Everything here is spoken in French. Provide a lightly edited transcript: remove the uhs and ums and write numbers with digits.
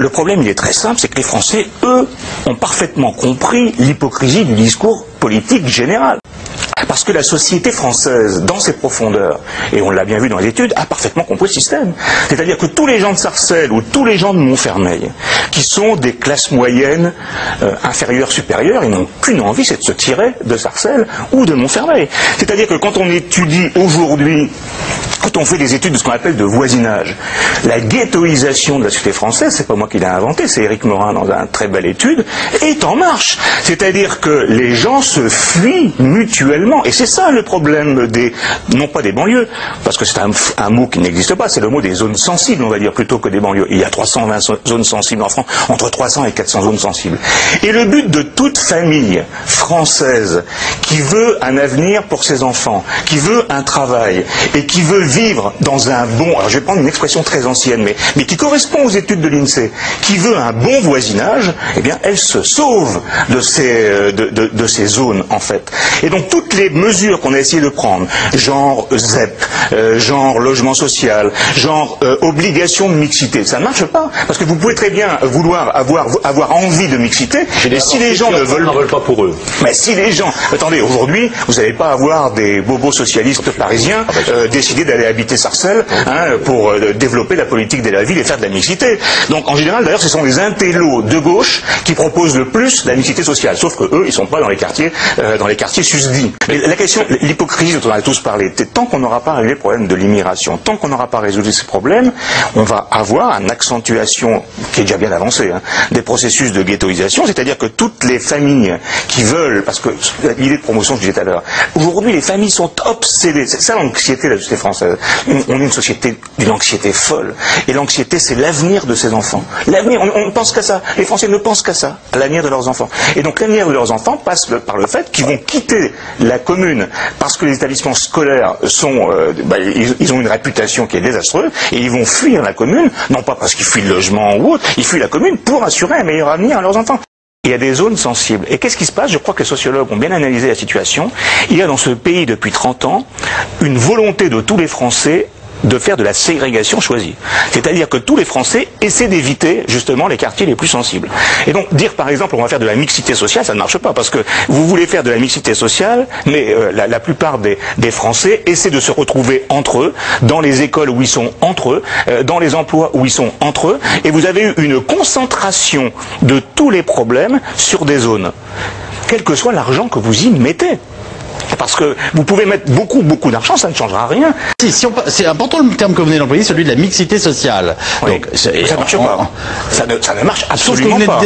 le problème, il est très simple, c'est que les Français, eux, ont parfaitement compris l'hypocrisie du discours politique général. Parce que la société française, dans ses profondeurs, et on l'a bien vu dans les études, a parfaitement compris le système. C'est-à-dire que tous les gens de Sarcelles ou tous les gens de Montfermeil, qui sont des classes moyennes inférieures, supérieures, ils n'ont qu'une envie, c'est de se tirer de Sarcelles ou de Montfermeil. C'est-à-dire que quand on étudie aujourd'hui, quand on fait des études de ce qu'on appelle de voisinage, la ghettoisation de la société française, c'est pas moi qui l'ai inventé, c'est Éric Morin dans une très belle étude, est en marche. C'est-à-dire que les gens se fuient mutuellement. Et c'est ça le problème des, non pas des banlieues, parce que c'est un mot qui n'existe pas, c'est le mot des zones sensibles, on va dire, plutôt que des banlieues. Il y a 320 zones sensibles en France, entre 300 et 400 zones sensibles. Et le but de toute famille française qui veut un avenir pour ses enfants, qui veut un travail, et qui veut vivre dans un bon, alors je vais prendre une expression très ancienne, mais qui correspond aux études de l'INSEE, qui veut un bon voisinage, eh bien, elle se sauve de ces zones, en fait. Et donc, toutes les mesures qu'on a essayé de prendre, genre ZEP, genre logement social, genre obligation de mixité, ça ne marche pas. Parce que vous pouvez très bien vouloir avoir envie de mixité, et si les gens ne veulent pas pour eux. Mais si les gens... Attendez, aujourd'hui, vous n'allez pas avoir des bobos socialistes parisiens décider d'aller habiter Sarcelles pour développer la politique de la ville et faire de la mixité. Donc, en général, d'ailleurs, ce sont les intellos de gauche qui proposent le plus la mixité sociale. Sauf que eux, ils ne sont pas dans les quartiers susdits. Mais la question, l'hypocrisie dont on a tous parlé, tant qu'on n'aura pas réglé le problème de l'immigration, tant qu'on n'aura pas résolu ces problèmes, on va avoir une accentuation, qui est déjà bien avancée, des processus de ghettoisation, c'est-à-dire que toutes les familles qui veulent, parce que l'idée de promotion, je disais tout à l'heure, aujourd'hui les familles sont obsédées, c'est ça l'anxiété de la société française. On est une société d'une anxiété folle, et l'anxiété c'est l'avenir de ses enfants. L'avenir, on ne pense qu'à ça, les Français ne pensent qu'à ça, à l'avenir de leurs enfants. Et donc l'avenir de leurs enfants passe par le fait qu'ils vont quitter la commune parce que les établissements scolaires sont, ils ont une réputation qui est désastreuse et ils vont fuir la commune, non pas parce qu'ils fuient le logement ou autre, ils fuient la commune pour assurer un meilleur avenir à leurs enfants. Il y a des zones sensibles. Et qu'est-ce qui se passe? Je crois que les sociologues ont bien analysé la situation. Il y a dans ce pays depuis 30 ans une volonté de tous les Français de faire de la ségrégation choisie. C'est-à-dire que tous les Français essaient d'éviter justement les quartiers les plus sensibles. Et donc dire par exemple on va faire de la mixité sociale, ça ne marche pas parce que vous voulez faire de la mixité sociale, mais la plupart des Français essaient de se retrouver entre eux, dans les écoles où ils sont entre eux, dans les emplois où ils sont entre eux, et vous avez eu une concentration de tous les problèmes sur des zones, quel que soit l'argent que vous y mettez. Parce que vous pouvez mettre beaucoup d'argent, ça ne changera rien. C'est important le terme que vous venez d'employer, celui de la mixité sociale. Oui. Donc, ça ne marche pas. Ça ne marche absolument pas.